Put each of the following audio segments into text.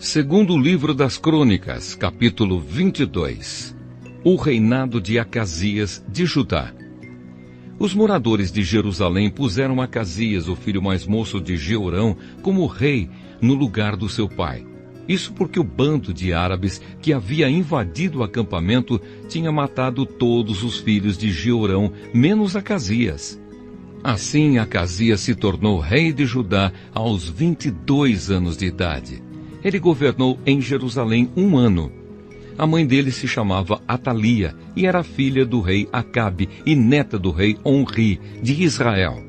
Segundo livro das Crônicas, capítulo 22. O reinado de Acasias de Judá. Os moradores de Jerusalém puseram Acasias, o filho mais moço de Jeorão, como rei no lugar do seu pai. Isso porque o bando de árabes que havia invadido o acampamento tinha matado todos os filhos de Jeorão, menos Acasias. Assim, Acasias se tornou rei de Judá aos 22 anos de idade. Ele governou em Jerusalém 1 ano. A mãe dele se chamava Atalia e era filha do rei Acabe e neta do rei Onri, de Israel.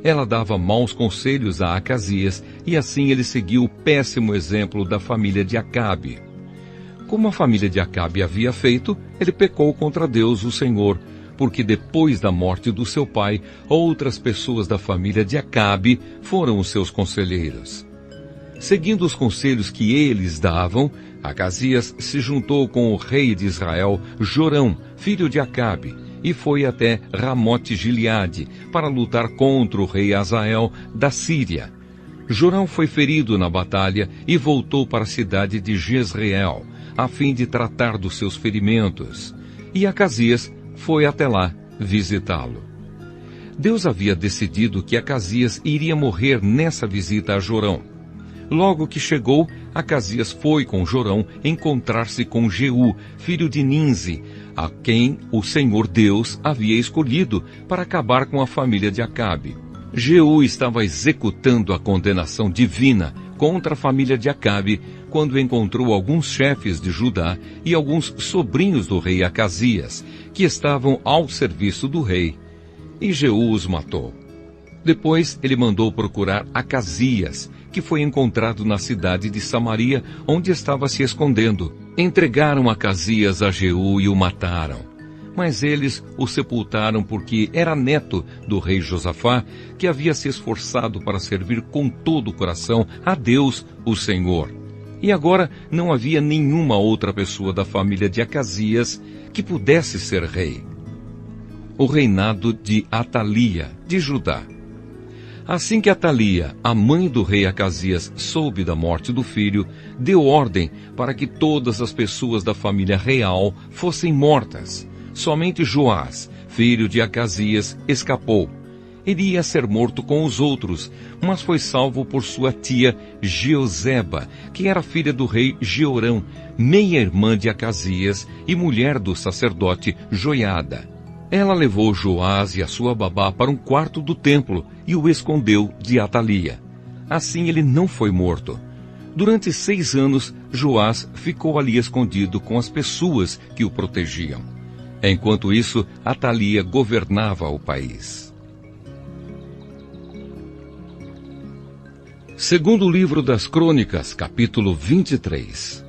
Ela dava maus conselhos a Acasias e assim ele seguiu o péssimo exemplo da família de Acabe. Como a família de Acabe havia feito, ele pecou contra Deus, o Senhor, porque depois da morte do seu pai, outras pessoas da família de Acabe foram os seus conselheiros. Seguindo os conselhos que eles davam, Acasias se juntou com o rei de Israel, Jorão, filho de Acabe, e foi até Ramote-Gileade para lutar contra o rei Azael da Síria. Jorão foi ferido na batalha e voltou para a cidade de Jezreel, a fim de tratar dos seus ferimentos. E Acasias foi até lá visitá-lo. Deus havia decidido que Acasias iria morrer nessa visita a Jorão. Logo que chegou, Acasias foi com Jorão encontrar-se com Jeú, filho de Ninzi, a quem o Senhor Deus havia escolhido para acabar com a família de Acabe. Jeú estava executando a condenação divina contra a família de Acabe quando encontrou alguns chefes de Judá e alguns sobrinhos do rei Acasias, que estavam ao serviço do rei. E Jeú os matou. Depois ele mandou procurar Acasias, que foi encontrado na cidade de Samaria, onde estava se escondendo. Entregaram Acasias a Jeú e o mataram. Mas eles o sepultaram porque era neto do rei Josafá, que havia se esforçado para servir com todo o coração a Deus, o Senhor. E agora não havia nenhuma outra pessoa da família de Acasias que pudesse ser rei. O reinado de Atalia, de Judá. Assim que Atalia, a mãe do rei Acasias, soube da morte do filho, deu ordem para que todas as pessoas da família real fossem mortas. Somente Joás, filho de Acasias, escapou. Ele ia ser morto com os outros, mas foi salvo por sua tia Jeozeba, que era filha do rei Jeorão, meia-irmã de Acasias e mulher do sacerdote Joiada. Ela levou Joás e a sua babá para um quarto do templo e o escondeu de Atalia. Assim ele não foi morto. Durante 6 anos, Joás ficou ali escondido com as pessoas que o protegiam. Enquanto isso, Atalia governava o país. Segundo livro das Crônicas, capítulo 23.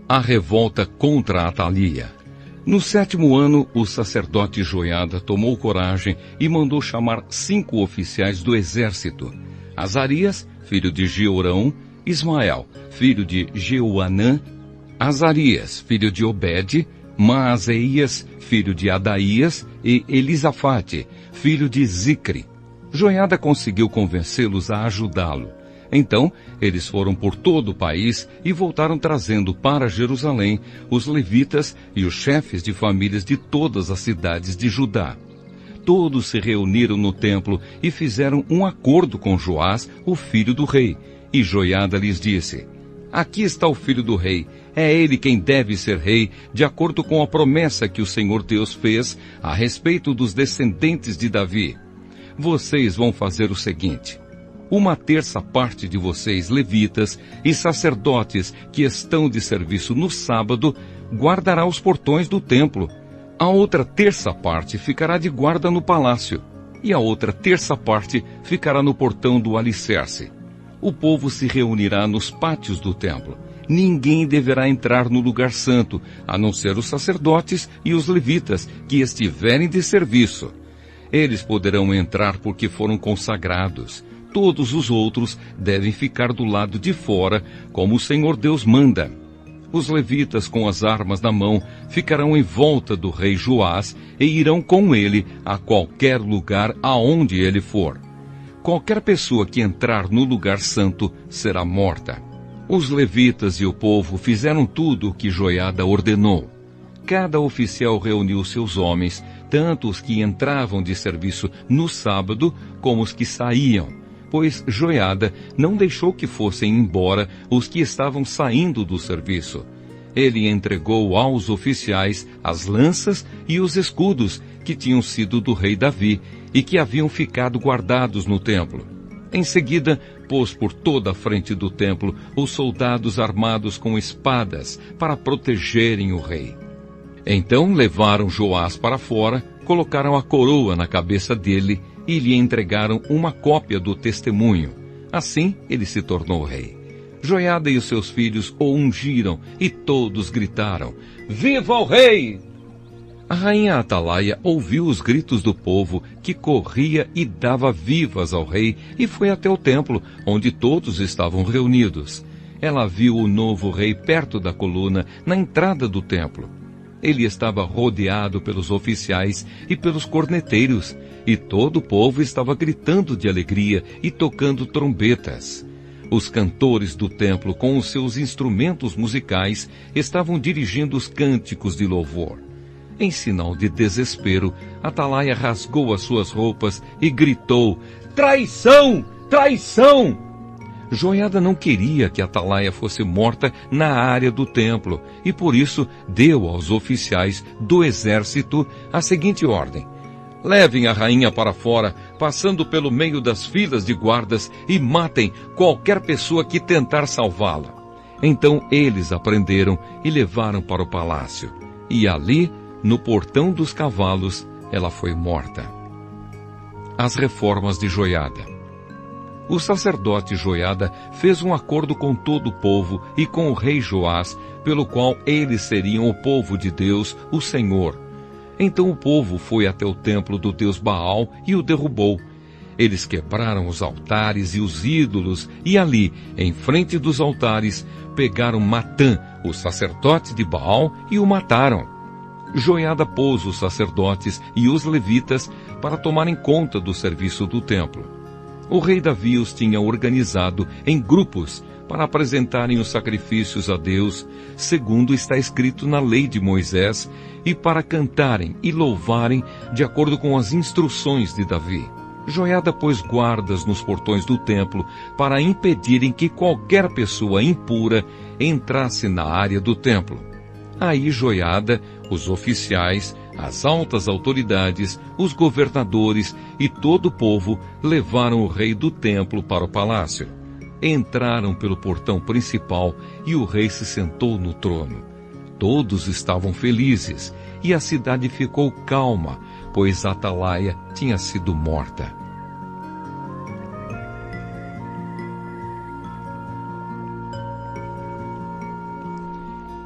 A revolta contra Atalia. No 7º ano, o sacerdote Joiada tomou coragem e mandou chamar 5 oficiais do exército: Azarias, filho de Jeorão; Ismael, filho de Jeuanã; Azarias, filho de Obed; Maazéias, filho de Adaías; e Elisafate, filho de Zicre. Joiada conseguiu convencê-los a ajudá-lo. Então, eles foram por todo o país e voltaram trazendo para Jerusalém os levitas e os chefes de famílias de todas as cidades de Judá. Todos se reuniram no templo e fizeram um acordo com Joás, o filho do rei. E Joiada lhes disse: Aqui está o filho do rei. É ele quem deve ser rei, de acordo com a promessa que o Senhor Deus fez a respeito dos descendentes de Davi. Vocês vão fazer o seguinte: 1/3 parte de vocês, levitas e sacerdotes que estão de serviço no sábado, guardará os portões do templo. A outra 1/3 parte ficará de guarda no palácio, e a outra 1/3 parte ficará no portão do alicerce. O povo se reunirá nos pátios do templo. Ninguém deverá entrar no lugar santo, a não ser os sacerdotes e os levitas que estiverem de serviço. Eles poderão entrar porque foram consagrados. Todos os outros devem ficar do lado de fora, como o Senhor Deus manda. Os levitas, com as armas na mão, ficarão em volta do rei Joás e irão com ele a qualquer lugar aonde ele for. Qualquer pessoa que entrar no lugar santo será morta. Os levitas e o povo fizeram tudo o que Joiada ordenou. Cada oficial reuniu seus homens, tanto os que entravam de serviço no sábado como os que saíam, pois Joiada não deixou que fossem embora os que estavam saindo do serviço. Ele entregou aos oficiais as lanças e os escudos que tinham sido do rei Davi e que haviam ficado guardados no templo. Em seguida, pôs por toda a frente do templo os soldados armados com espadas para protegerem o rei. Então levaram Joás para fora, colocaram a coroa na cabeça dele e lhe entregaram uma cópia do testemunho. Assim ele se tornou rei. Joiada e os seus filhos o ungiram e todos gritaram: "Viva o rei!" A rainha Atalaia ouviu os gritos do povo que corria e dava vivas ao rei e foi até o templo, onde todos estavam reunidos. Ela viu o novo rei perto da coluna, na entrada do templo. Ele estava rodeado pelos oficiais e pelos corneteiros, e todo o povo estava gritando de alegria e tocando trombetas. Os cantores do templo, com os seus instrumentos musicais, estavam dirigindo os cânticos de louvor. Em sinal de desespero, Atalaia rasgou as suas roupas e gritou: "Traição! Traição!" Joiada não queria que Atalaia fosse morta na área do templo e por isso deu aos oficiais do exército a seguinte ordem: "Levem a rainha para fora, passando pelo meio das filas de guardas e matem qualquer pessoa que tentar salvá-la." Então eles a prenderam e levaram para o palácio. E ali, no portão dos cavalos, ela foi morta. As reformas de Joiada. O sacerdote Joiada fez um acordo com todo o povo e com o rei Joás, pelo qual eles seriam o povo de Deus, o Senhor. Então o povo foi até o templo do deus Baal e o derrubou. Eles quebraram os altares e os ídolos e ali, em frente dos altares, pegaram Matã, o sacerdote de Baal, e o mataram. Joiada pôs os sacerdotes e os levitas para tomarem conta do serviço do templo. O rei Davi os tinha organizado em grupos para apresentarem os sacrifícios a Deus, segundo está escrito na lei de Moisés, e para cantarem e louvarem de acordo com as instruções de Davi. Joiada pôs guardas nos portões do templo para impedirem que qualquer pessoa impura entrasse na área do templo. Aí Joiada, os oficiais, as altas autoridades, os governadores e todo o povo levaram o rei do templo para o palácio. Entraram pelo portão principal e o rei se sentou no trono. Todos estavam felizes e a cidade ficou calma, pois Atalaia tinha sido morta.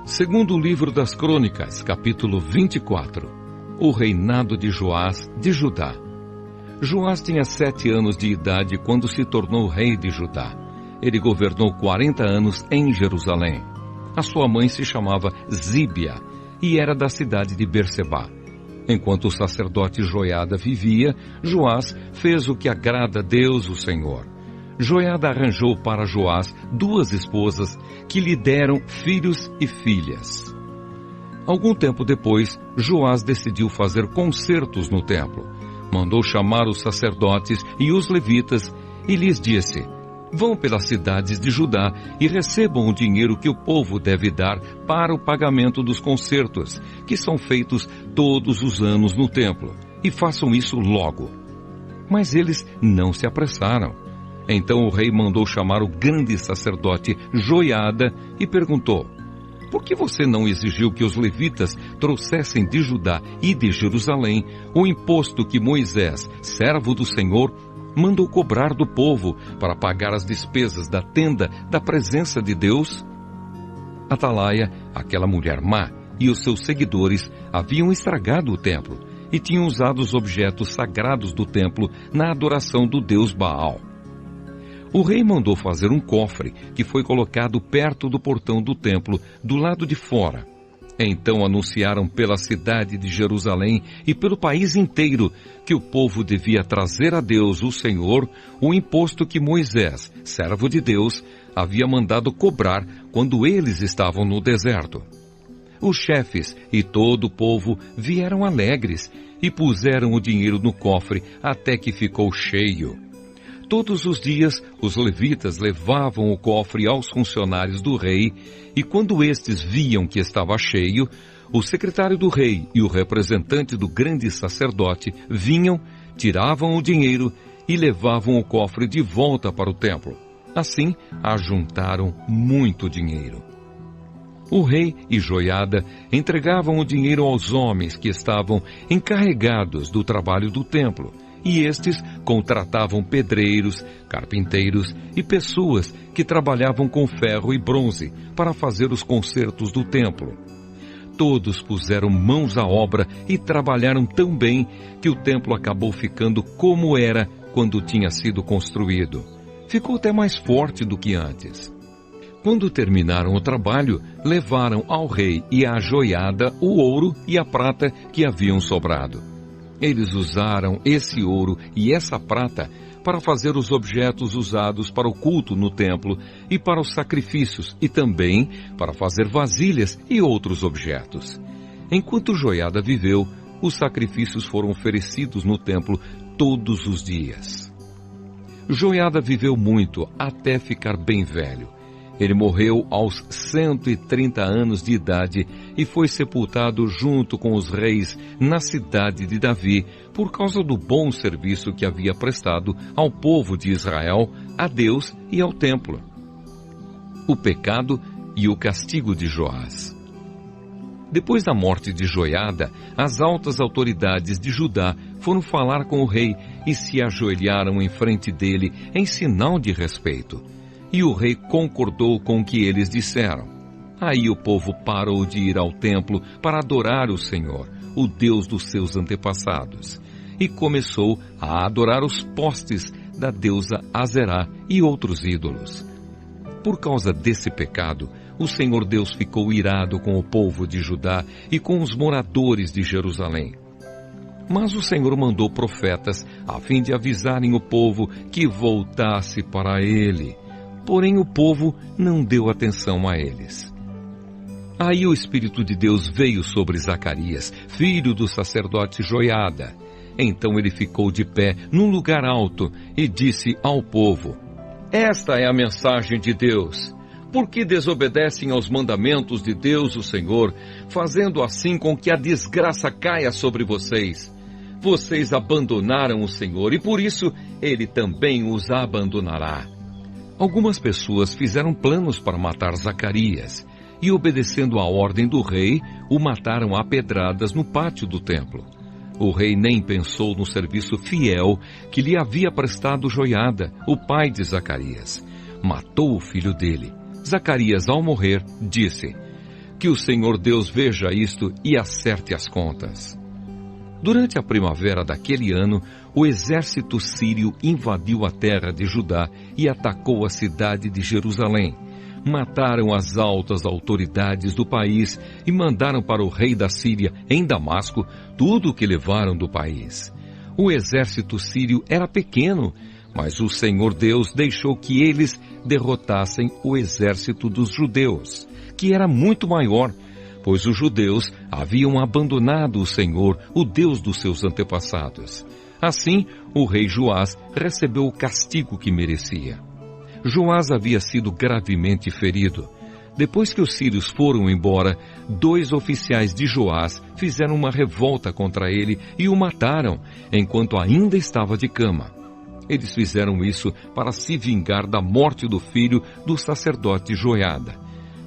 Segundo o livro das Crônicas, capítulo 24, o reinado de Joás de Judá. Joás tinha 7 anos de idade quando se tornou rei de Judá. Ele governou 40 anos em Jerusalém. A sua mãe se chamava Zíbia e era da cidade de Berseba. Enquanto o sacerdote Joiada vivia, Joás fez o que agrada a Deus, o Senhor. Joiada arranjou para Joás 2 esposas que lhe deram filhos e filhas. Algum tempo depois, Joás decidiu fazer concertos no templo. Mandou chamar os sacerdotes e os levitas e lhes disse: "Vão pelas cidades de Judá e recebam o dinheiro que o povo deve dar para o pagamento dos concertos, que são feitos todos os anos no templo, e façam isso logo." Mas eles não se apressaram. Então o rei mandou chamar o grande sacerdote Joiada e perguntou: "Por que você não exigiu que os levitas trouxessem de Judá e de Jerusalém o imposto que Moisés, servo do Senhor, mandou cobrar do povo para pagar as despesas da tenda da presença de Deus?" Atalaia, aquela mulher má, e os seus seguidores haviam estragado o templo e tinham usado os objetos sagrados do templo na adoração do deus Baal. O rei mandou fazer um cofre que foi colocado perto do portão do templo, do lado de fora. Então anunciaram pela cidade de Jerusalém e pelo país inteiro que o povo devia trazer a Deus, o Senhor, o imposto que Moisés, servo de Deus, havia mandado cobrar quando eles estavam no deserto. Os chefes e todo o povo vieram alegres e puseram o dinheiro no cofre até que ficou cheio. Todos os dias, os levitas levavam o cofre aos funcionários do rei, e quando estes viam que estava cheio, o secretário do rei e o representante do grande sacerdote vinham, tiravam o dinheiro e levavam o cofre de volta para o templo. Assim, ajuntaram muito dinheiro. O rei e Joiada entregavam o dinheiro aos homens que estavam encarregados do trabalho do templo, e estes contratavam pedreiros, carpinteiros e pessoas que trabalhavam com ferro e bronze para fazer os concertos do templo. Todos puseram mãos à obra e trabalharam tão bem que o templo acabou ficando como era quando tinha sido construído. Ficou até mais forte do que antes. Quando terminaram o trabalho, levaram ao rei e à joiada o ouro e a prata que haviam sobrado. Eles usaram esse ouro e essa prata para fazer os objetos usados para o culto no templo e para os sacrifícios, e também para fazer vasilhas e outros objetos. Enquanto Joiada viveu, os sacrifícios foram oferecidos no templo todos os dias. Joiada viveu muito até ficar bem velho. Ele morreu aos 130 anos de idade e foi sepultado junto com os reis na cidade de Davi, por causa do bom serviço que havia prestado ao povo de Israel, a Deus e ao templo. O pecado e o castigo de Joás. Depois da morte de Joiada, as altas autoridades de Judá foram falar com o rei e se ajoelharam em frente dele em sinal de respeito. E o rei concordou com o que eles disseram. Aí o povo parou de ir ao templo para adorar o Senhor, o Deus dos seus antepassados, e começou a adorar os postes da deusa Azerá e outros ídolos. Por causa desse pecado, o Senhor Deus ficou irado com o povo de Judá e com os moradores de Jerusalém. Mas o Senhor mandou profetas a fim de avisarem o povo que voltasse para ele. Porém o povo não deu atenção a eles. Aí o Espírito de Deus veio sobre Zacarias, filho do sacerdote Joiada. Então ele ficou de pé num lugar alto e disse ao povo: Esta é a mensagem de Deus. Por que desobedecem aos mandamentos de Deus, o Senhor, fazendo assim com que a desgraça caia sobre vocês? Vocês abandonaram o Senhor e por isso ele também os abandonará. Algumas pessoas fizeram planos para matar Zacarias e, obedecendo à ordem do rei, o mataram a pedradas no pátio do templo. O rei nem pensou no serviço fiel que lhe havia prestado Joiada, o pai de Zacarias. Matou o filho dele. Zacarias, ao morrer, disse: Que o Senhor Deus veja isto e acerte as contas. Durante a primavera daquele ano, o exército sírio invadiu a terra de Judá e atacou a cidade de Jerusalém. Mataram as altas autoridades do país e mandaram para o rei da Síria, em Damasco, tudo o que levaram do país. O exército sírio era pequeno, mas o Senhor Deus deixou que eles derrotassem o exército dos judeus, que era muito maior, pois os judeus haviam abandonado o Senhor, o Deus dos seus antepassados. Assim, o rei Joás recebeu o castigo que merecia. Joás havia sido gravemente ferido. Depois que os sírios foram embora, 2 oficiais de Joás fizeram uma revolta contra ele e o mataram, enquanto ainda estava de cama. Eles fizeram isso para se vingar da morte do filho do sacerdote Joiada.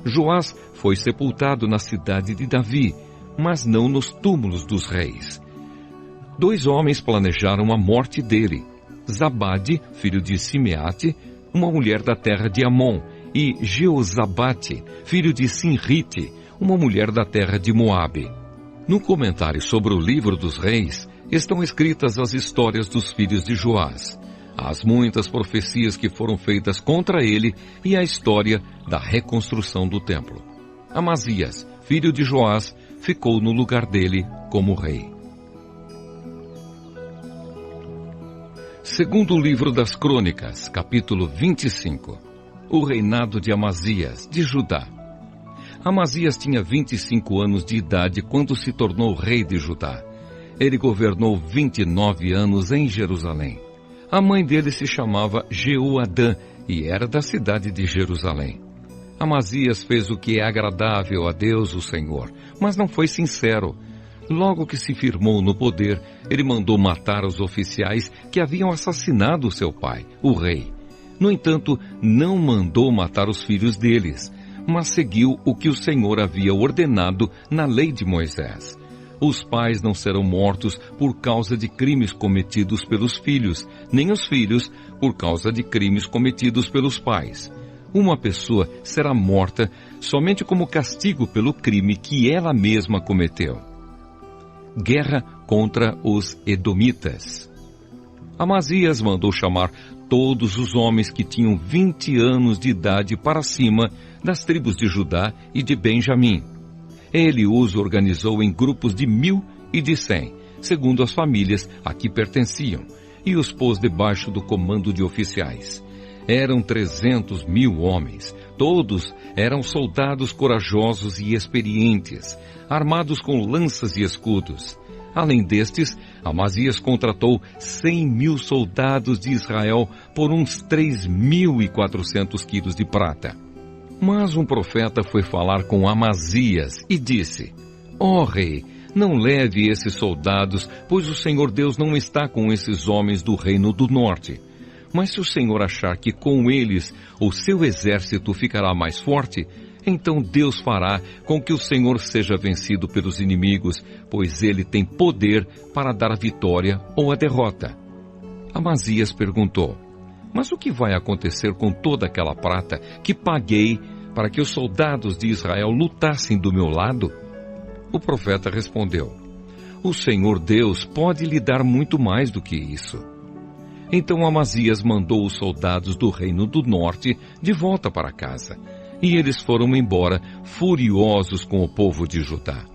Joás foi sepultado na cidade de Davi, mas não nos túmulos dos reis. 2 homens planejaram a morte dele: Zabade, filho de Simeate, uma mulher da terra de Amon, e Jeozabate, filho de Sinrite, uma mulher da terra de Moabe. No comentário sobre o livro dos reis, estão escritas as histórias dos filhos de Joás, as muitas profecias que foram feitas contra ele e a história da reconstrução do templo. Amazias, filho de Joás, ficou no lugar dele como rei. Segundo livro das Crônicas, capítulo 25. O reinado de Amazias, de Judá. Amazias tinha 25 anos de idade quando se tornou rei de Judá. Ele governou 29 anos em Jerusalém. A mãe dele se chamava Jeoadã e era da cidade de Jerusalém. Amazias fez o que é agradável a Deus, o Senhor, mas não foi sincero. Logo que se firmou no poder, ele mandou matar os oficiais que haviam assassinado seu pai, o rei. No entanto, não mandou matar os filhos deles, mas seguiu o que o Senhor havia ordenado na lei de Moisés. Os pais não serão mortos por causa de crimes cometidos pelos filhos, nem os filhos por causa de crimes cometidos pelos pais. Uma pessoa será morta somente como castigo pelo crime que ela mesma cometeu. Guerra contra os Edomitas. Amazias mandou chamar todos os homens que tinham 20 anos de idade para cima das tribos de Judá e de Benjamim. Ele os organizou em grupos de 1.000 e de 100, segundo as famílias a que pertenciam, e os pôs debaixo do comando de oficiais. Eram 300.000 homens. Todos eram soldados corajosos e experientes, armados com lanças e escudos. Além destes, Amazias contratou 100.000 soldados de Israel por uns 3.400 quilos de prata. Mas um profeta foi falar com Amazias e disse: Ó rei, não leve esses soldados, pois o Senhor Deus não está com esses homens do reino do norte. Mas se o Senhor achar que com eles o seu exército ficará mais forte, então Deus fará com que o Senhor seja vencido pelos inimigos, pois ele tem poder para dar a vitória ou a derrota. Amazias perguntou: Mas o que vai acontecer com toda aquela prata que paguei para que os soldados de Israel lutassem do meu lado? O profeta respondeu: O Senhor Deus pode lhe dar muito mais do que isso. Então Amazias mandou os soldados do reino do norte de volta para casa, e eles foram embora, furiosos com o povo de Judá.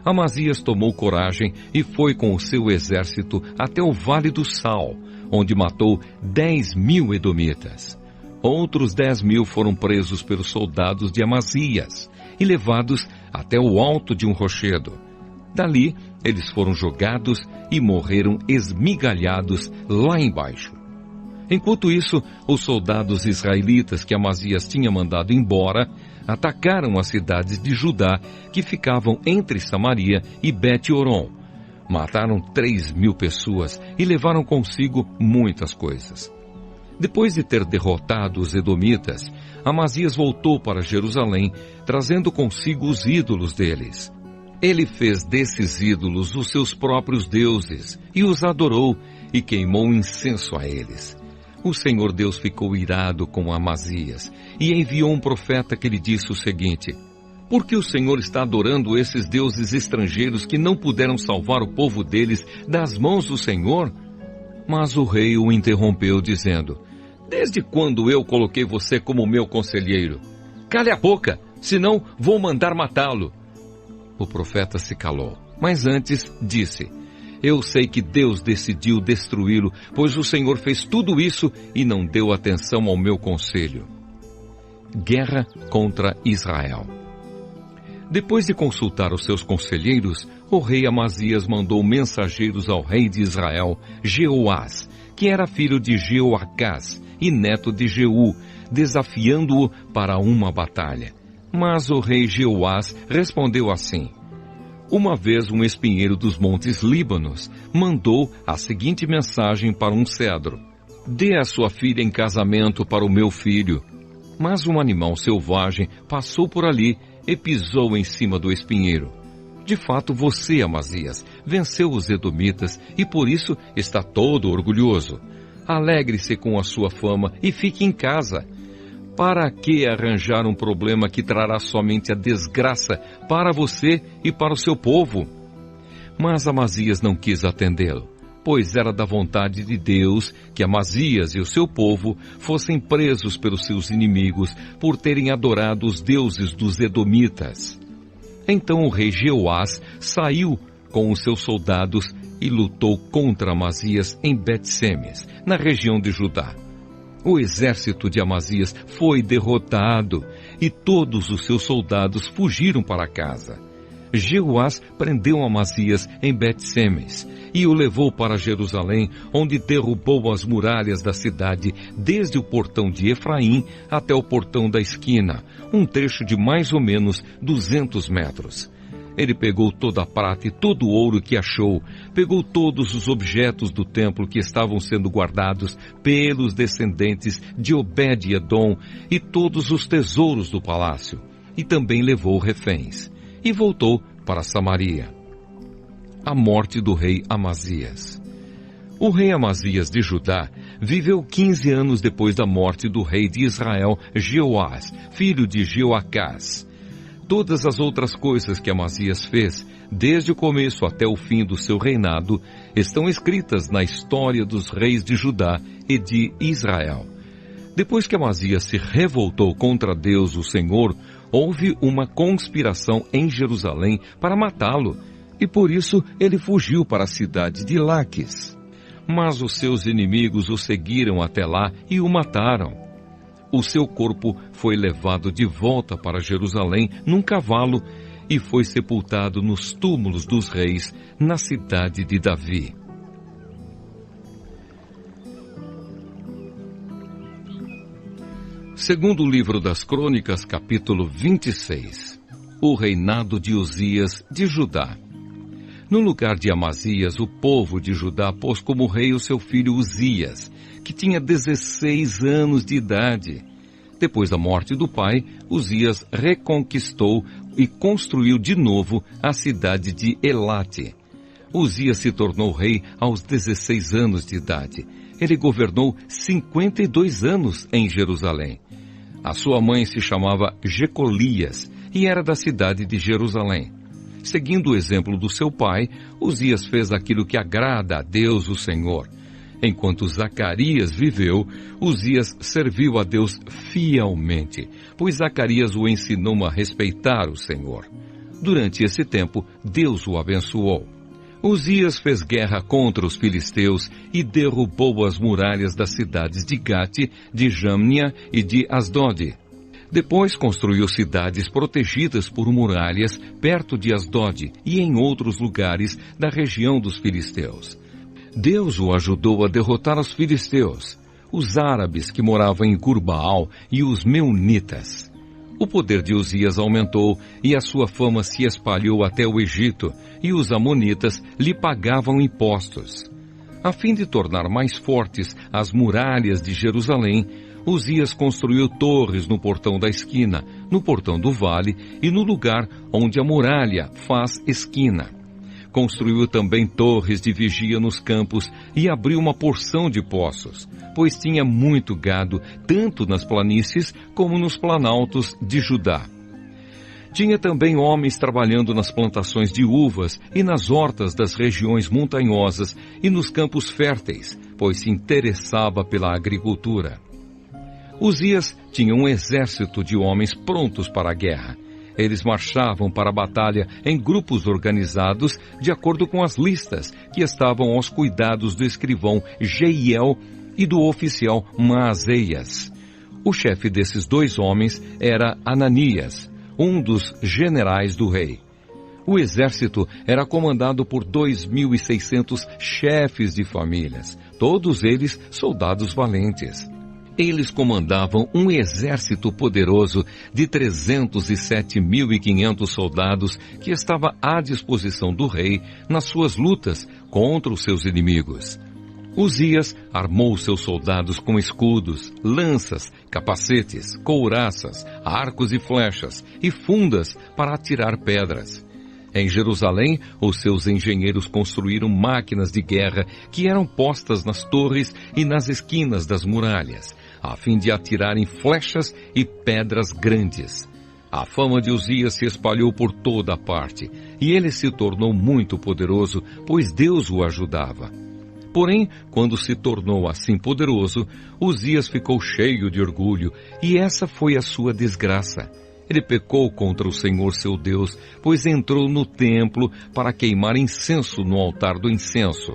Amazias tomou coragem e foi com o seu exército até o Vale do Sal, onde matou 10.000 edomitas. Outros 10.000 foram presos pelos soldados de Amazias e levados até o alto de um rochedo. Dali, eles foram jogados e morreram esmigalhados lá embaixo. Enquanto isso, os soldados israelitas que Amazias tinha mandado embora atacaram as cidades de Judá que ficavam entre Samaria e Bet-Horon. Mataram 3.000 pessoas e levaram consigo muitas coisas. Depois de ter derrotado os edomitas, Amazias voltou para Jerusalém, trazendo consigo os ídolos deles. Ele fez desses ídolos os seus próprios deuses e os adorou e queimou incenso a eles. O Senhor Deus ficou irado com Amazias e enviou um profeta que lhe disse o seguinte: Por que o Senhor está adorando esses deuses estrangeiros que não puderam salvar o povo deles das mãos do Senhor? Mas o rei o interrompeu dizendo: Desde quando eu coloquei você como meu conselheiro? Cale a boca, senão vou mandar matá-lo. O profeta se calou, mas antes disse: Eu sei que Deus decidiu destruí-lo, pois o Senhor fez tudo isso e não deu atenção ao meu conselho. Guerra contra Israel. Depois de consultar os seus conselheiros, o rei Amazias mandou mensageiros ao rei de Israel, Jeoás, que era filho de Jeoacás e neto de Jeú, desafiando-o para uma batalha. Mas o rei Jeoás respondeu assim: Uma vez um espinheiro dos montes Líbanos mandou a seguinte mensagem para um cedro: Dê a sua filha em casamento para o meu filho. Mas um animal selvagem passou por ali e pisou em cima do espinheiro. De fato, você, Amazias, venceu os edomitas e por isso está todo orgulhoso. Alegre-se com a sua fama e fique em casa. Para que arranjar um problema que trará somente a desgraça para você e para o seu povo? Mas Amazias não quis atendê-lo, pois era da vontade de Deus que Amazias e o seu povo fossem presos pelos seus inimigos por terem adorado os deuses dos edomitas. Então o rei Jeoás saiu com os seus soldados e lutou contra Amazias em Bet-Semes, na região de Judá. O exército de Amazias foi derrotado e todos os seus soldados fugiram para casa. Jeoás prendeu Amazias em Bet-Semes e o levou para Jerusalém, onde derrubou as muralhas da cidade, desde o portão de Efraim até o portão da esquina, um trecho de mais ou menos 200 metros. Ele pegou toda a prata e todo o ouro que achou, pegou todos os objetos do templo que estavam sendo guardados pelos descendentes de Obed-Edom e todos os tesouros do palácio, e também levou reféns, e voltou para Samaria. A morte do rei Amazias. O rei Amazias de Judá viveu 15 anos depois da morte do rei de Israel, Jeoás, filho de Jeoacás. Todas as outras coisas que Amazias fez, desde o começo até o fim do seu reinado, estão escritas na história dos reis de Judá e de Israel. Depois que Amazias se revoltou contra Deus, o Senhor, houve uma conspiração em Jerusalém para matá-lo, e por isso ele fugiu para a cidade de Laquis. Mas os seus inimigos o seguiram até lá e o mataram. O seu corpo foi levado de volta para Jerusalém num cavalo e foi sepultado nos túmulos dos reis na cidade de Davi. Segundo o livro das Crônicas, capítulo 26. O reinado de Uzias de Judá. No lugar de Amazias, o povo de Judá pôs como rei o seu filho Uzias, que tinha 16 anos de idade. Depois da morte do pai, Uzias reconquistou e construiu de novo a cidade de Elate. Uzias se tornou rei aos 16 anos de idade. Ele governou 52 anos em Jerusalém. A sua mãe se chamava Jecolias e era da cidade de Jerusalém. Seguindo o exemplo do seu pai, Uzias fez aquilo que agrada a Deus, o Senhor. Enquanto Zacarias viveu, Uzias serviu a Deus fielmente, pois Zacarias o ensinou a respeitar o Senhor. Durante esse tempo, Deus o abençoou. Uzias fez guerra contra os filisteus e derrubou as muralhas das cidades de Gate, de Jâmnia e de Asdod. Depois construiu cidades protegidas por muralhas perto de Asdod e em outros lugares da região dos filisteus. Deus o ajudou a derrotar os filisteus, os árabes que moravam em Gurbaal e os meunitas. O poder de Uzias aumentou e a sua fama se espalhou até o Egito, e os amonitas lhe pagavam impostos. A fim de tornar mais fortes as muralhas de Jerusalém, Uzias construiu torres no portão da esquina, no portão do vale e no lugar onde a muralha faz esquina. Construiu também torres de vigia nos campos e abriu uma porção de poços, pois tinha muito gado, tanto nas planícies como nos planaltos de Judá. Tinha também homens trabalhando nas plantações de uvas e nas hortas das regiões montanhosas e nos campos férteis, pois se interessava pela agricultura. Uzias tinha um exército de homens prontos para a guerra. Eles marchavam para a batalha em grupos organizados de acordo com as listas que estavam aos cuidados do escrivão Jeiel e do oficial Maazeias. O chefe desses dois homens era Ananias, um dos generais do rei. O exército era comandado por 2.600 chefes de famílias, todos eles soldados valentes. Eles comandavam um exército poderoso de 307.500 soldados que estava à disposição do rei nas suas lutas contra os seus inimigos. Uzias armou seus soldados com escudos, lanças, capacetes, couraças, arcos e flechas e fundas para atirar pedras. Em Jerusalém, os seus engenheiros construíram máquinas de guerra que eram postas nas torres e nas esquinas das muralhas, a fim de atirarem flechas e pedras grandes. A fama de Uzias se espalhou por toda a parte, e ele se tornou muito poderoso, pois Deus o ajudava. Porém, quando se tornou assim poderoso, Uzias ficou cheio de orgulho, e essa foi a sua desgraça. Ele pecou contra o Senhor seu Deus, pois entrou no templo para queimar incenso no altar do incenso.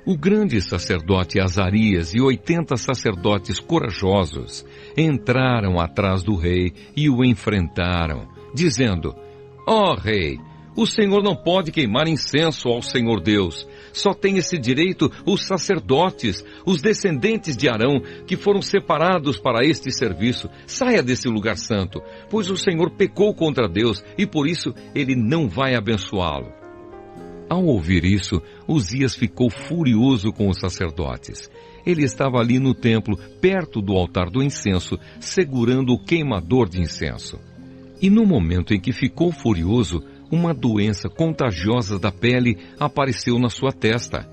O grande sacerdote Azarias e 80 sacerdotes corajosos entraram atrás do rei e o enfrentaram, dizendo: Ó rei, o Senhor não pode queimar incenso ao Senhor Deus. Só tem esse direito os sacerdotes, os descendentes de Arão, que foram separados para este serviço. Saia desse lugar santo, pois o Senhor pecou contra Deus e por isso ele não vai abençoá-lo. Ao ouvir isso, Uzias ficou furioso com os sacerdotes. Ele estava ali no templo, perto do altar do incenso, segurando o queimador de incenso. E no momento em que ficou furioso, uma doença contagiosa da pele apareceu na sua testa.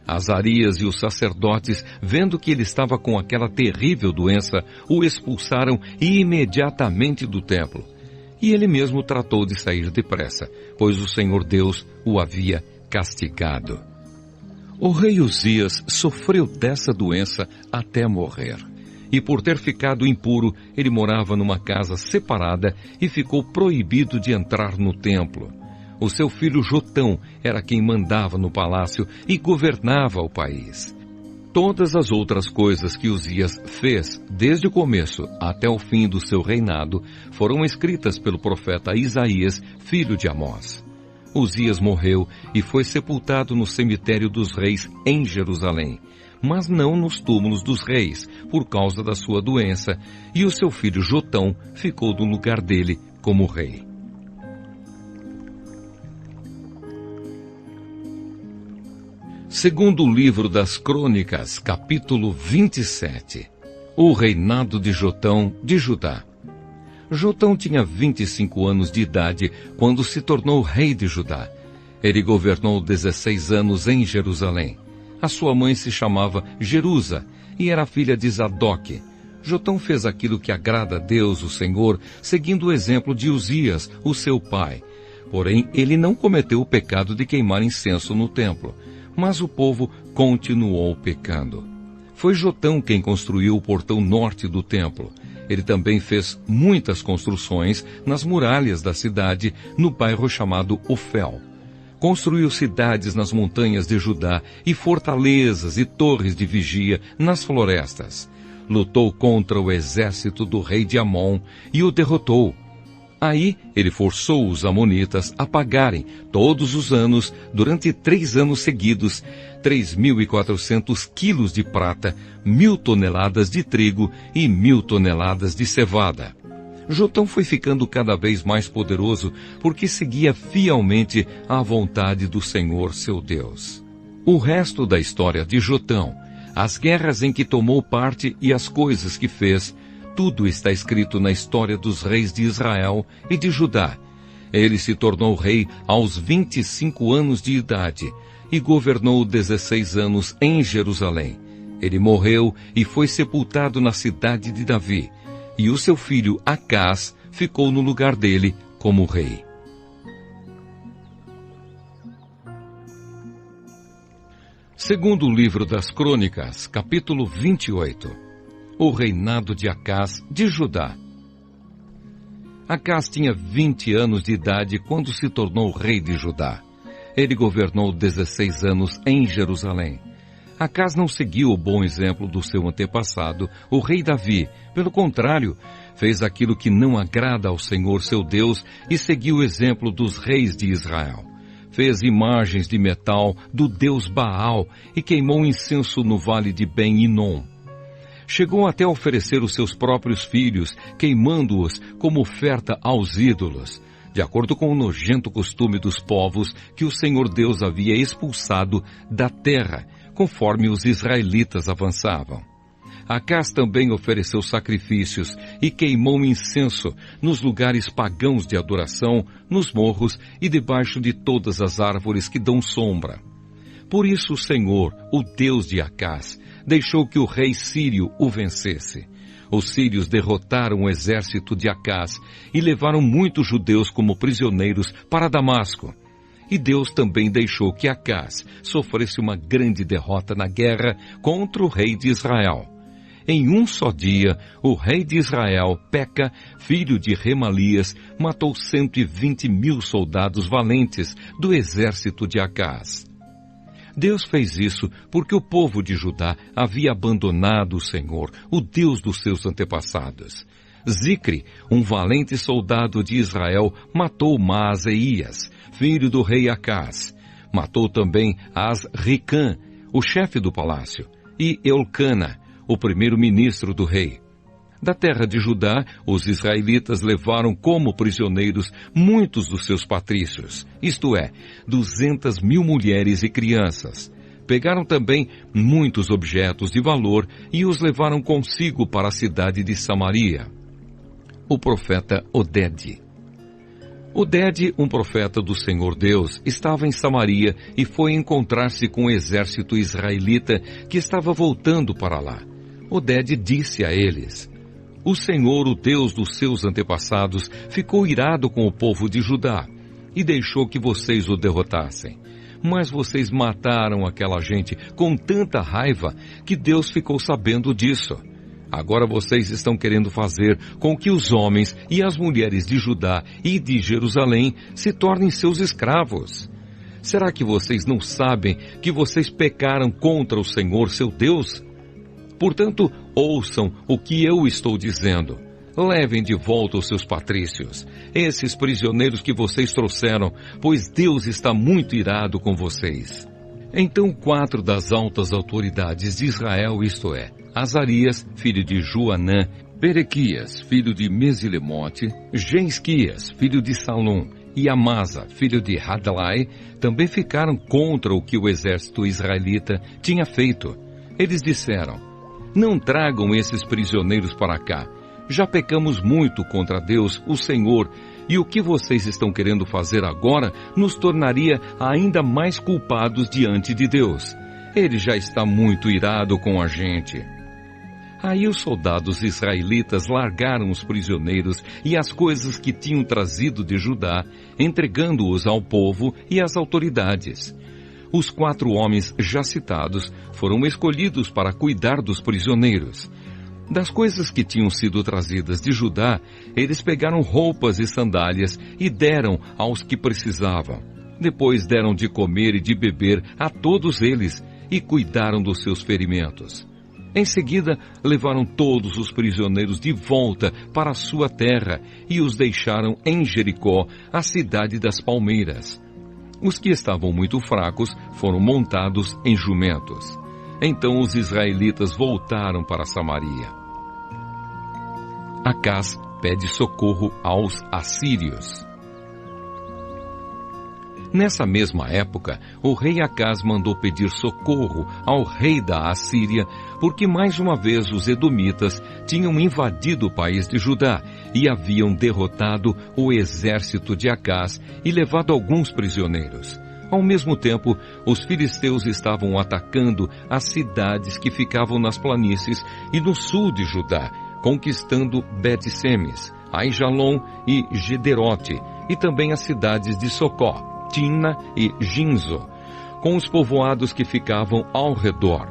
Azarias e os sacerdotes, vendo que ele estava com aquela terrível doença, o expulsaram imediatamente do templo. E ele mesmo tratou de sair depressa, pois o Senhor Deus o havia castigado. O rei Uzias sofreu dessa doença até morrer. E por ter ficado impuro, ele morava numa casa separada e ficou proibido de entrar no templo. O seu filho Jotão era quem mandava no palácio e governava o país. Todas as outras coisas que Uzias fez, desde o começo até o fim do seu reinado, foram escritas pelo profeta Isaías, filho de Amós. Uzias morreu e foi sepultado no cemitério dos reis em Jerusalém, mas não nos túmulos dos reis, por causa da sua doença, e o seu filho Jotão ficou no lugar dele como rei. Segundo o livro das Crônicas, capítulo 27. O reinado de Jotão de Judá. Jotão tinha 25 anos de idade quando se tornou rei de Judá. Ele governou 16 anos em Jerusalém. A sua mãe se chamava Jerusa e era filha de Zadok. Jotão fez aquilo que agrada a Deus, o Senhor, seguindo o exemplo de Uzias, o seu pai. Porém, ele não cometeu o pecado de queimar incenso no templo. Mas o povo continuou pecando. Foi Jotão quem construiu o portão norte do templo. Ele também fez muitas construções nas muralhas da cidade, no bairro chamado Ofel. Construiu cidades nas montanhas de Judá e fortalezas e torres de vigia nas florestas. Lutou contra o exército do rei de Amon e o derrotou. Aí ele forçou os amonitas a pagarem, todos os anos, durante 3 anos seguidos, 3.400 quilos de prata, 1.000 toneladas de trigo e 1.000 toneladas de cevada. Jotão foi ficando cada vez mais poderoso porque seguia fielmente à vontade do Senhor seu Deus. O resto da história de Jotão, as guerras em que tomou parte e as coisas que fez, tudo está escrito na história dos reis de Israel e de Judá. Ele se tornou rei aos 25 anos de idade e governou 16 anos em Jerusalém. Ele morreu e foi sepultado na cidade de Davi, e o seu filho Acás ficou no lugar dele como rei. Segundo o livro das Crônicas, capítulo 28. O reinado de Acás de Judá. Acás tinha 20 anos de idade quando se tornou rei de Judá. Ele governou 16 anos em Jerusalém. Acás não seguiu o bom exemplo do seu antepassado, o rei Davi. Pelo contrário, fez aquilo que não agrada ao Senhor seu Deus e seguiu o exemplo dos reis de Israel. Fez imagens de metal do deus Baal e queimou incenso no vale de Ben-Hinom. Chegou até a oferecer os seus próprios filhos, queimando-os como oferta aos ídolos, de acordo com o nojento costume dos povos que o Senhor Deus havia expulsado da terra, conforme os israelitas avançavam. Acás também ofereceu sacrifícios e queimou incenso nos lugares pagãos de adoração, nos morros e debaixo de todas as árvores que dão sombra. Por isso o Senhor, o Deus de Acás, deixou que o rei sírio o vencesse. Os sírios derrotaram o exército de Acás e levaram muitos judeus como prisioneiros para Damasco. E Deus também deixou que Acás sofresse uma grande derrota na guerra contra o rei de Israel. Em um só dia, o rei de Israel, Peca, filho de Remalias, matou 120.000 soldados valentes do exército de Acás. Deus fez isso porque o povo de Judá havia abandonado o Senhor, o Deus dos seus antepassados. Zicre, um valente soldado de Israel, matou Maaseías, filho do rei Acás. Matou também Asricã, o chefe do palácio, e Elcana, o primeiro-ministro do rei. Da terra de Judá, os israelitas levaram como prisioneiros muitos dos seus patrícios, isto é, 200.000 mulheres e crianças. Pegaram também muitos objetos de valor e os levaram consigo para a cidade de Samaria. O profeta Oded. Oded, um profeta do Senhor Deus, estava em Samaria e foi encontrar-se com o exército israelita que estava voltando para lá. Oded disse a eles: o Senhor, o Deus dos seus antepassados, ficou irado com o povo de Judá e deixou que vocês o derrotassem. Mas vocês mataram aquela gente com tanta raiva que Deus ficou sabendo disso. Agora vocês estão querendo fazer com que os homens e as mulheres de Judá e de Jerusalém se tornem seus escravos. Será que vocês não sabem que vocês pecaram contra o Senhor, seu Deus? Portanto, ouçam o que eu estou dizendo. Levem de volta os seus patrícios, esses prisioneiros que vocês trouxeram, pois Deus está muito irado com vocês. Então 4 das altas autoridades de Israel, isto é, Azarias, filho de Joanã, Berequias, filho de Mesilemote, Geisquias, filho de Salom, e Amasa, filho de Hadlai, também ficaram contra o que o exército israelita tinha feito. Eles disseram: não tragam esses prisioneiros para cá. Já pecamos muito contra Deus, o Senhor, e o que vocês estão querendo fazer agora nos tornaria ainda mais culpados diante de Deus. Ele já está muito irado com a gente. Aí os soldados israelitas largaram os prisioneiros e as coisas que tinham trazido de Judá, entregando-os ao povo e às autoridades. Os 4 homens já citados foram escolhidos para cuidar dos prisioneiros. Das coisas que tinham sido trazidas de Judá, eles pegaram roupas e sandálias e deram aos que precisavam. Depois deram de comer e de beber a todos eles e cuidaram dos seus ferimentos. Em seguida, levaram todos os prisioneiros de volta para a sua terra e os deixaram em Jericó, a cidade das palmeiras. Os que estavam muito fracos foram montados em jumentos. Então os israelitas voltaram para Samaria. Acás pede socorro aos assírios. Nessa mesma época, o rei Acás mandou pedir socorro ao rei da Assíria, porque mais uma vez os edomitas tinham invadido o país de Judá e haviam derrotado o exército de Acás e levado alguns prisioneiros. Ao mesmo tempo, os filisteus estavam atacando as cidades que ficavam nas planícies e no sul de Judá, conquistando Bet-Semes, Aijalon e Gederote, e também as cidades de Socó, Tina e Ginzo, com os povoados que ficavam ao redor.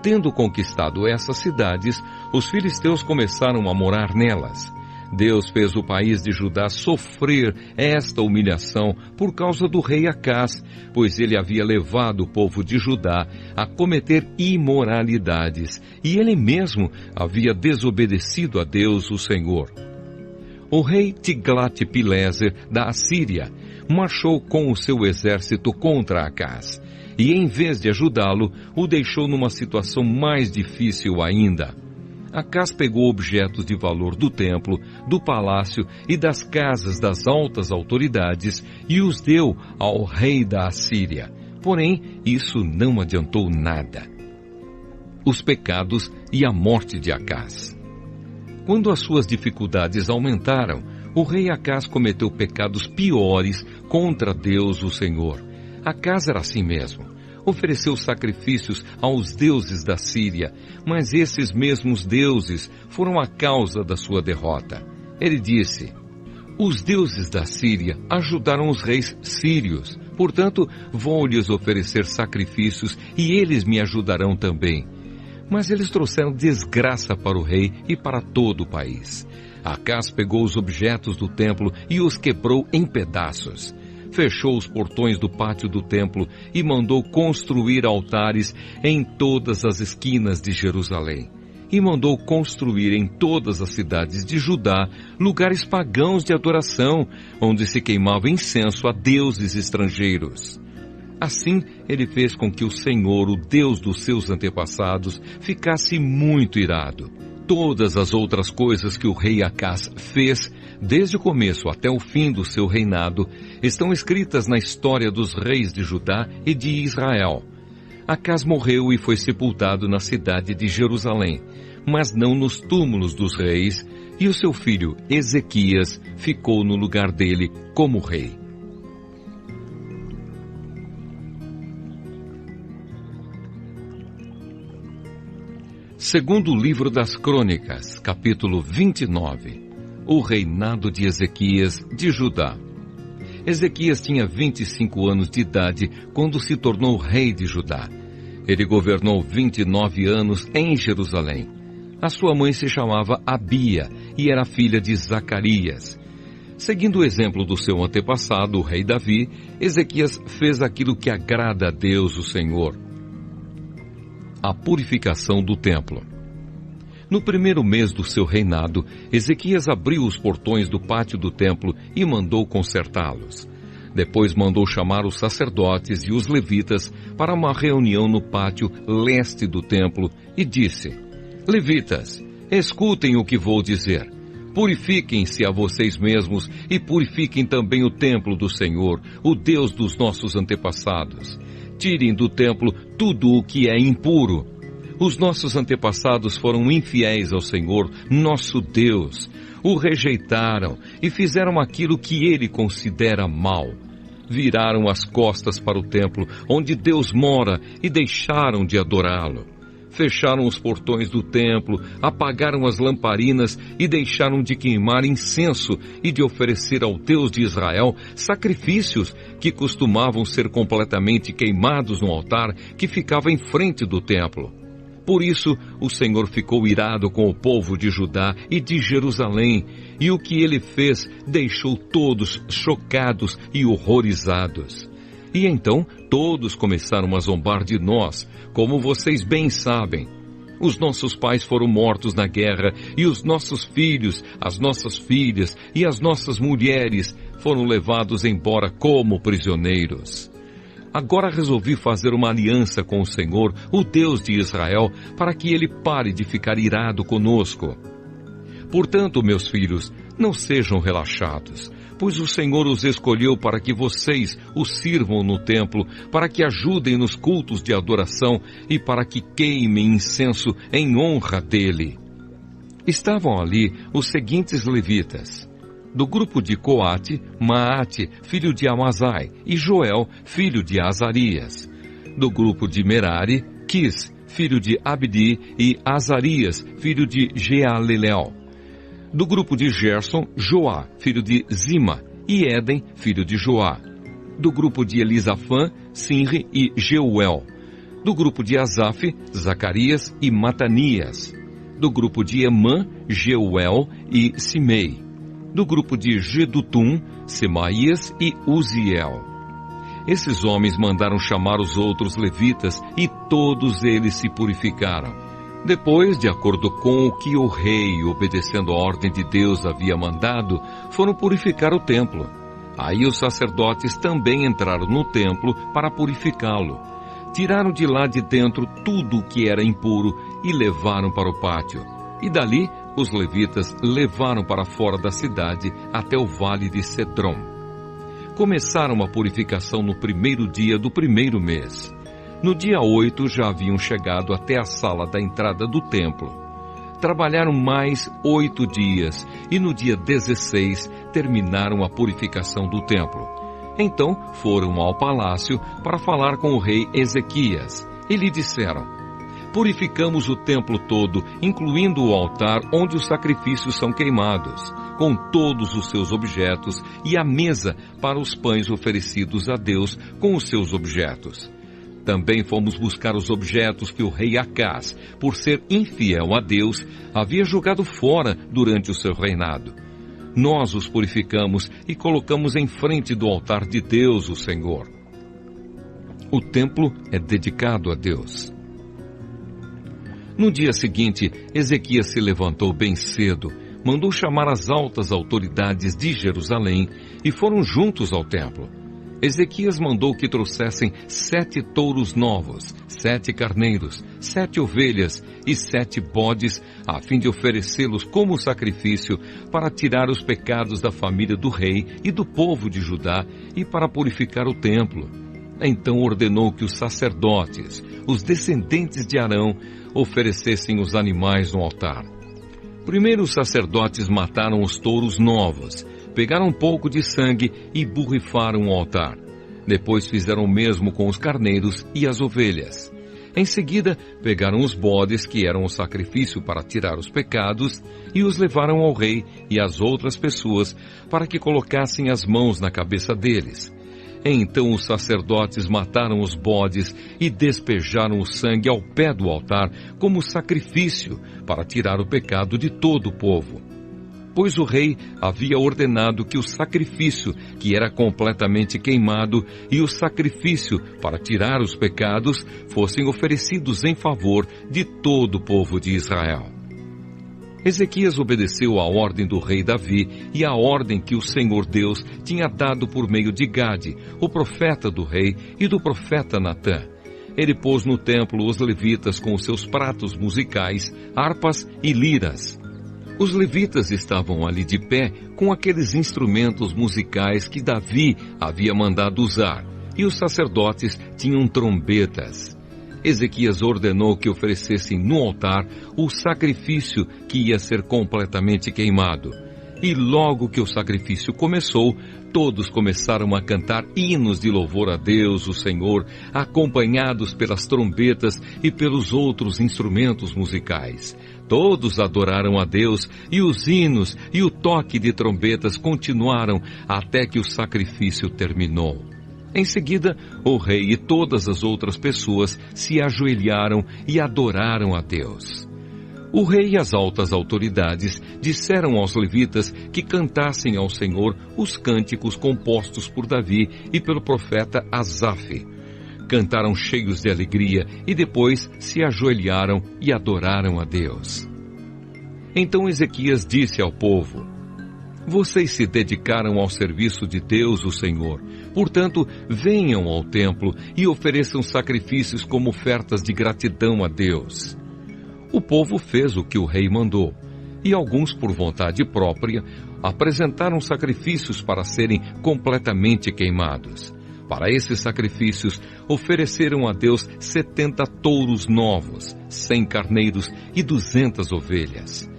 Tendo conquistado essas cidades, os filisteus começaram a morar nelas. Deus fez o país de Judá sofrer esta humilhação por causa do rei Acás, pois ele havia levado o povo de Judá a cometer imoralidades, e ele mesmo havia desobedecido a Deus, o Senhor. O rei Tiglat-Pileser da Assíria marchou com o seu exército contra Acás, e em vez de ajudá-lo, o deixou numa situação mais difícil ainda. Acás pegou objetos de valor do templo, do palácio e das casas das altas autoridades e os deu ao rei da Assíria. Porém, isso não adiantou nada. Os pecados e a morte de Acás. Quando as suas dificuldades aumentaram, o rei Acás cometeu pecados piores contra Deus, o Senhor. Acás era assim mesmo. Ofereceu sacrifícios aos deuses da Síria, mas esses mesmos deuses foram a causa da sua derrota. Ele disse: os deuses da Síria ajudaram os reis sírios, portanto, vou-lhes oferecer sacrifícios e eles me ajudarão também. Mas eles trouxeram desgraça para o rei e para todo o país. Acás pegou os objetos do templo e os quebrou em pedaços. fechou os portões do pátio do templo e mandou construir altares em todas as esquinas de Jerusalém. E mandou construir em todas as cidades de Judá lugares pagãos de adoração, onde se queimava incenso a deuses estrangeiros. Assim, ele fez com que o Senhor, o Deus dos seus antepassados, ficasse muito irado. Todas as outras coisas que o rei Acás fez, desde o começo até o fim do seu reinado, estão escritas na história dos reis de Judá e de Israel. Acás morreu e foi sepultado na cidade de Jerusalém, mas não nos túmulos dos reis, e o seu filho Ezequias ficou no lugar dele como rei. Segundo livro das Crônicas, capítulo 29. O reinado de Ezequias de Judá. Ezequias tinha 25 anos de idade quando se tornou rei de Judá. Ele governou 29 anos em Jerusalém. A sua mãe se chamava Abia e era filha de Zacarias. Seguindo o exemplo do seu antepassado, o rei Davi, Ezequias fez aquilo que agrada a Deus, o Senhor: a purificação do templo. No primeiro mês do seu reinado, Ezequias abriu os portões do pátio do templo e mandou consertá-los. Depois mandou chamar os sacerdotes e os levitas para uma reunião no pátio leste do templo e disse: Levitas, escutem o que vou dizer. Purifiquem-se a vocês mesmos e purifiquem também o templo do Senhor, o Deus dos nossos antepassados. Tirem do templo tudo o que é impuro. Os nossos antepassados foram infiéis ao Senhor, nosso Deus. O rejeitaram e fizeram aquilo que ele considera mal. Viraram as costas para o templo onde Deus mora e deixaram de adorá-lo. Fecharam os portões do templo, apagaram as lamparinas e deixaram de queimar incenso e de oferecer ao Deus de Israel sacrifícios que costumavam ser completamente queimados no altar que ficava em frente do templo. Por isso, o Senhor ficou irado com o povo de Judá e de Jerusalém, e o que ele fez deixou todos chocados e horrorizados. E então todos começaram a zombar de nós, como vocês bem sabem. Os nossos pais foram mortos na guerra, e os nossos filhos, as nossas filhas e as nossas mulheres foram levados embora como prisioneiros. Agora resolvi fazer uma aliança com o Senhor, o Deus de Israel, para que ele pare de ficar irado conosco. Portanto, meus filhos, não sejam relaxados, pois o Senhor os escolheu para que vocês o sirvam no templo, para que ajudem nos cultos de adoração e para que queimem incenso em honra dele. Estavam ali os seguintes levitas: do grupo de Coate, Maate, filho de Amazai, e Joel, filho de Azarias. Do grupo de Merari, Quis, filho de Abdi, e Azarias, filho de Jealelel. Do grupo de Gerson, Joá, filho de Zima, e Éden, filho de Joá. Do grupo de Elisafã, Sinri e Jeuel. Do grupo de Asaf, Zacarias e Matanias. Do grupo de Emã, Jeuel e Simei. Do grupo de Gedutum, Semaías e Uziel. Esses homens mandaram chamar os outros levitas e todos eles se purificaram. Depois, de acordo com o que o rei, obedecendo a ordem de Deus, havia mandado, foram purificar o templo. Aí os sacerdotes também entraram no templo para purificá-lo. Tiraram de lá de dentro tudo o que era impuro e levaram para o pátio. E dali, os levitas levaram para fora da cidade até o vale de Cedrom. Começaram a purificação no primeiro dia do primeiro mês. No dia 8 já haviam chegado até a sala da entrada do templo. Trabalharam mais 8 dias e no dia 16 terminaram a purificação do templo. Então foram ao palácio para falar com o rei Ezequias e lhe disseram: purificamos o templo todo, incluindo o altar onde os sacrifícios são queimados, com todos os seus objetos, e a mesa para os pães oferecidos a Deus com os seus objetos. Também fomos buscar os objetos que o rei Acás, por ser infiel a Deus, havia jogado fora durante o seu reinado. nós os purificamos e colocamos em frente do altar de Deus, o Senhor. O templo é dedicado a Deus. No dia seguinte, Ezequias se levantou bem cedo, mandou chamar as altas autoridades de Jerusalém e foram juntos ao templo. Ezequias mandou que trouxessem 7 touros novos, 7 carneiros, 7 ovelhas e 7 bodes, a fim de oferecê-los como sacrifício para tirar os pecados da família do rei e do povo de Judá e para purificar o templo. Então ordenou que os sacerdotes, os descendentes de Arão, oferecessem os animais no altar. Primeiro os sacerdotes mataram os touros novos, pegaram um pouco de sangue e borrifaram o altar. Depois fizeram o mesmo com os carneiros e as ovelhas. Em seguida, pegaram os bodes, que eram o sacrifício para tirar os pecados, e os levaram ao rei e às outras pessoas, para que colocassem as mãos na cabeça deles. Então os sacerdotes mataram os bodes e despejaram o sangue ao pé do altar como sacrifício para tirar o pecado de todo o povo. Pois o rei havia ordenado que o sacrifício, que era completamente queimado, e o sacrifício para tirar os pecados fossem oferecidos em favor de todo o povo de Israel. Ezequias obedeceu à ordem do rei Davi e à ordem que o Senhor Deus tinha dado por meio de Gade, o profeta do rei, e do profeta Natã. Ele pôs no templo os levitas com os seus pratos musicais, harpas e liras. Os levitas estavam ali de pé com aqueles instrumentos musicais que Davi havia mandado usar, e os sacerdotes tinham trombetas. Ezequias ordenou que oferecessem no altar o sacrifício que ia ser completamente queimado. E logo que o sacrifício começou, todos começaram a cantar hinos de louvor a Deus, o Senhor, acompanhados pelas trombetas e pelos outros instrumentos musicais. Todos adoraram a Deus, e os hinos e o toque de trombetas continuaram até que o sacrifício terminou. Em seguida, o rei e todas as outras pessoas se ajoelharam e adoraram a Deus. O rei e as altas autoridades disseram aos levitas que cantassem ao Senhor os cânticos compostos por Davi e pelo profeta Asaf. Cantaram cheios de alegria e depois se ajoelharam e adoraram a Deus. Então Ezequias disse ao povo: Vocês se dedicaram ao serviço de Deus, o Senhor. Portanto, venham ao templo e ofereçam sacrifícios como ofertas de gratidão a Deus. O povo fez o que o rei mandou, e alguns, por vontade própria, apresentaram sacrifícios para serem completamente queimados. Para esses sacrifícios, ofereceram a Deus 70 touros novos, 100 carneiros e 200 ovelhas.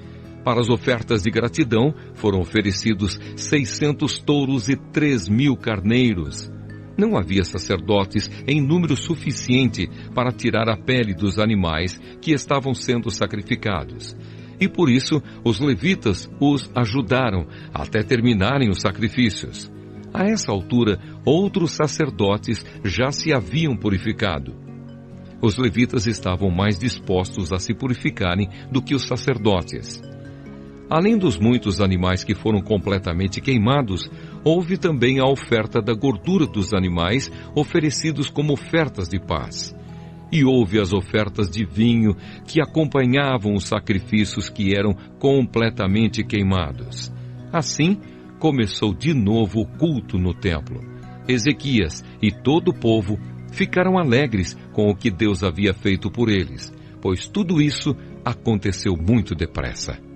Para as ofertas de gratidão, foram oferecidos 600 touros e 3.000 carneiros. Não havia sacerdotes em número suficiente para tirar a pele dos animais que estavam sendo sacrificados. E por isso, os levitas os ajudaram até terminarem os sacrifícios. A essa altura, outros sacerdotes já se haviam purificado. Os levitas estavam mais dispostos a se purificarem do que os sacerdotes. Além dos muitos animais que foram completamente queimados, houve também a oferta da gordura dos animais oferecidos como ofertas de paz. E houve as ofertas de vinho que acompanhavam os sacrifícios que eram completamente queimados. Assim, começou de novo o culto no templo. Ezequias e todo o povo ficaram alegres com o que Deus havia feito por eles, pois tudo isso aconteceu muito depressa.